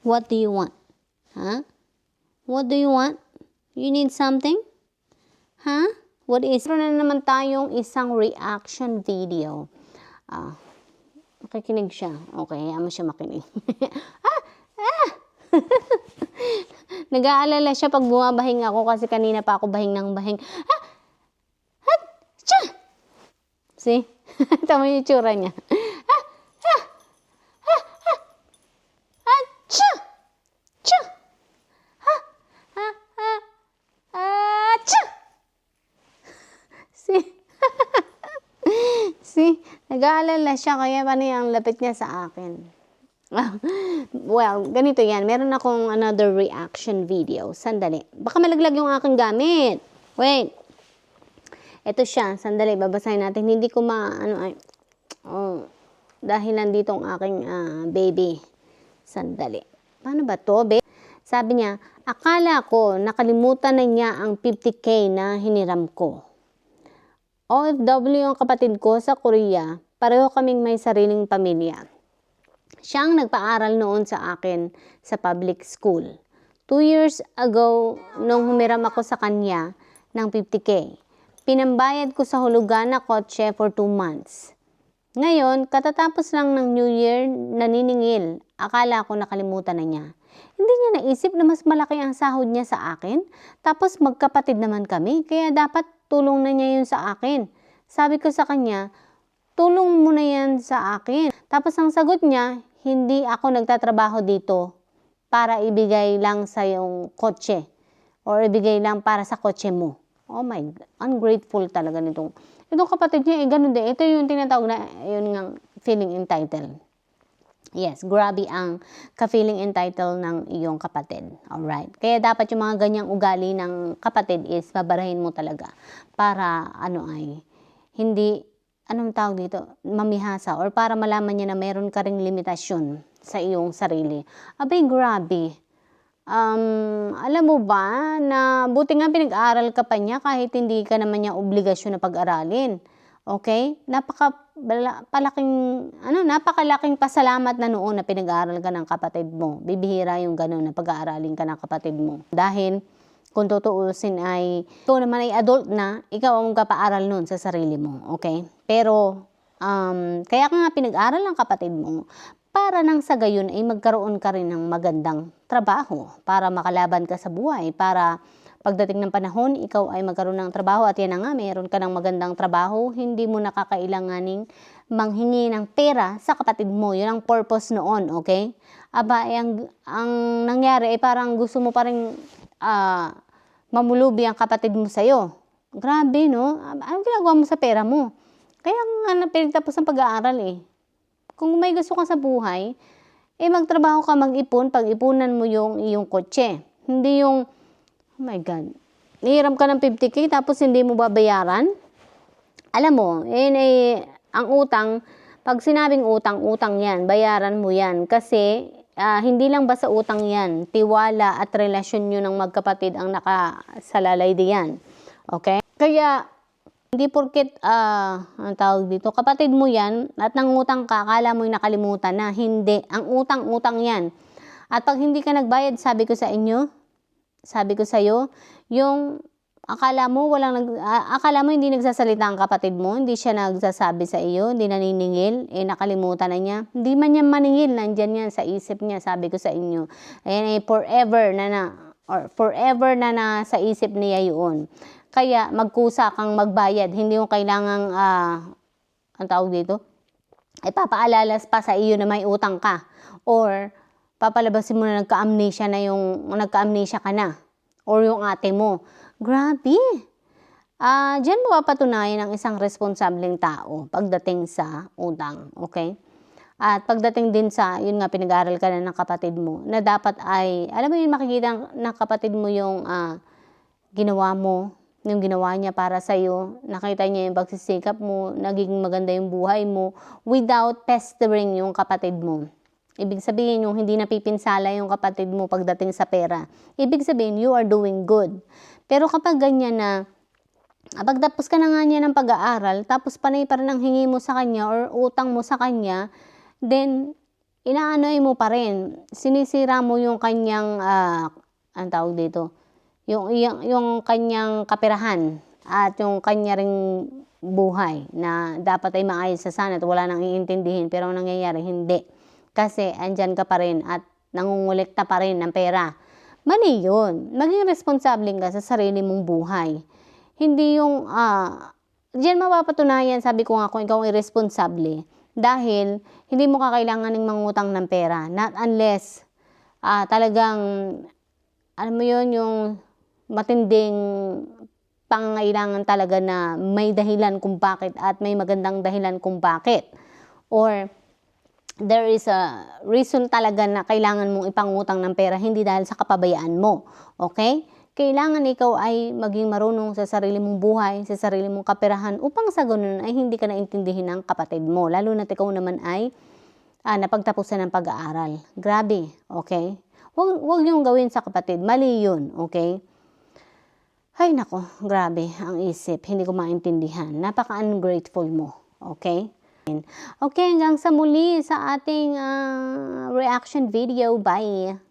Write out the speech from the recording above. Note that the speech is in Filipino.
What do you want? Huh? What do you want? You need something? Huh? What is? Meron na naman tayong isang reaction video. Makikinig siya. Okay, hayaan mo siya makinig. Nag-aalala siya pag bumabahing ako kasi kanina pa ako bahing ng bahing. See? Tama yung itsura niya. See? Nag-aalala siya kaya paano yung lapit niya sa akin. Well, ganito yan. Meron akong another reaction video. Sandali. Baka malaglag yung aking gamit. Wait. Ito siya. Sandali. Babasahin natin. Hindi ko dahil nandito ang aking baby. Sandali. Paano ba to, babe? Sabi niya, akala ko nakalimutan na niya ang 50K na hiniram ko. OFW ang kapatid ko sa Korea. Pareho kaming may sariling pamilya. Siya ang nagpaaral noon sa akin sa public school. 2 years ago, nung humiram ako sa kanya ng 50K, pinambayad ko sa hulugan na kotse for 2 months. Ngayon, katatapos lang ng New Year, naniningil. Akala ko nakalimutan na niya. Hindi niya naisip na mas malaki ang sahod niya sa akin. Tapos magkapatid naman kami, kaya dapat tulong na niya yun sa akin. Sabi ko sa kanya, tulong mo na yan sa akin. Tapos ang sagot niya, hindi ako nagtatrabaho dito para ibigay lang sa yung kotse or ibigay lang para sa kotse mo. Oh my God, ungrateful talaga nitong kapatid niya. Ganun din. Ito yung tinatawag na yun nga feeling entitled. Yes, grabe ang ka-feeling entitled ng iyong kapatid. Alright. Kaya dapat yung mga ganyang ugali ng kapatid is babarahin mo talaga para hindi anong tawag dito, mamihasa or para malaman niya na meron ka ring limitasyon sa iyong sarili. Abay, grabe. Alam mo ba na buti nga pinag-aaral ka pa niya kahit hindi ka naman niya obligasyon na pag-aralin. Okay? Napakalaking pasalamat na noon na pinag-aaral ka ng kapatid mo. Bibihira yung gano'n na pag-aaralin ka ng kapatid mo. Dahil kung tutuusin ay ikaw naman ay adult na, ikaw ang kapaaral nun sa sarili mo, okay? Pero, kaya ka nga pinag-aral ng kapatid mo para nang sa gayon ay magkaroon ka rin ng magandang trabaho para makalaban ka sa buhay, para pagdating ng panahon, ikaw ay magkaroon ng trabaho at yan na nga, mayroon ka ng magandang trabaho, hindi mo nakakailanganing manghingi ng pera sa kapatid mo. Yun ang purpose noon, okay? Aba, ang nangyari ay parang gusto mo pa rin mamulubi ang kapatid mo sa'yo. Grabe, no? Anong ginagawa mo sa pera mo? Kaya nga pinagtapos ng pag-aaral eh. Kung may gusto ka sa buhay, magtrabaho ka, mag-ipon, pag-ipunan mo yung iyong kotse. Hindi yung, oh my God, nihiram ka ng 50K tapos hindi mo babayaran? Alam mo, ang utang, pag sinabing utang yan, bayaran mo yan. Kasi, hindi lang basta utang yan, tiwala at relasyon nyo ng magkapatid ang nakasalalay diyan. Okay? Kaya, hindi porket, ang tawag dito, kapatid mo yan, at nangutang ka, akala mo yung nakalimutan na. Hindi. Ang utang yan. At pag hindi ka nagbayad, sabi ko sa'yo, yung akala mo hindi nagsasalita ang kapatid mo, hindi siya nagsasabi sa iyo, hindi naniningil, nakalimutan na niya. Hindi man niya maningil, nandyan yan sa isip niya, sabi ko sa inyo. Ayan, forever na sa isip niya yun. Kaya magkusa kang magbayad, hindi mo kailangang, ang tawag dito, papaalalas pa sa iyo na may utang ka. Or, papalabasin mo na nagka-amnesia ka na. Or yung ate mo. Grabe. Diyan mapapatunayan ang isang responsableng tao pagdating sa utang. Okay? At pagdating din sa, yun nga, pinag-aaral ka na ng kapatid mo, na dapat ay, alam mo yun, makikita ng kapatid mo yung ginawa mo, yung ginawa niya para sa'yo, nakita niya yung pagsisikap mo, naging maganda yung buhay mo, without pestering yung kapatid mo. Ibig sabihin yung hindi napipinsala yung kapatid mo pagdating sa pera. Ibig sabihin, you are doing good. Pero kapag ganyan na, pagtapos ka na nga niya ng pag-aaral, tapos panay pa rin ang hingi mo sa kanya or utang mo sa kanya, then, inaanoy mo pa rin. Sinisira mo yung kanyang, ang tawag dito, yung kanyang kaperahan at yung kanya ring buhay na dapat ay maayos sa sana at wala nang iintindihin, pero ang nangyayari hindi. Kasi andyan ka pa rin at nangungulekta pa rin ng pera. Mali yun. Maging responsable ka sa sarili mong buhay. Hindi yung, diyan mapapatunayan, sabi ko nga, kung ikaw ay responsable. Dahil, hindi mo kakailanganing mangutang ng pera. Not unless, talagang, alam mo yun, yung matinding pangangailangan talaga na may dahilan kung bakit at may magandang dahilan kung bakit. Or, there is a reason talaga na kailangan mong ipangutang ng pera, hindi dahil sa kapabayaan mo. Okay? Kailangan ikaw ay maging marunong sa sarili mong buhay, sa sarili mong kaperahan, upang sa ganun ay hindi ka naintindihin ng kapatid mo. Lalo na ikaw naman ay napagtapusan ng pag-aaral. Grabe, okay? Huwag niyong gawin sa kapatid. Mali yun, okay? Ay nako, grabe ang isip. Hindi ko maintindihan. Napaka-ungrateful mo, okay? Okay, hanggang sa muli sa ating reaction video. Bye!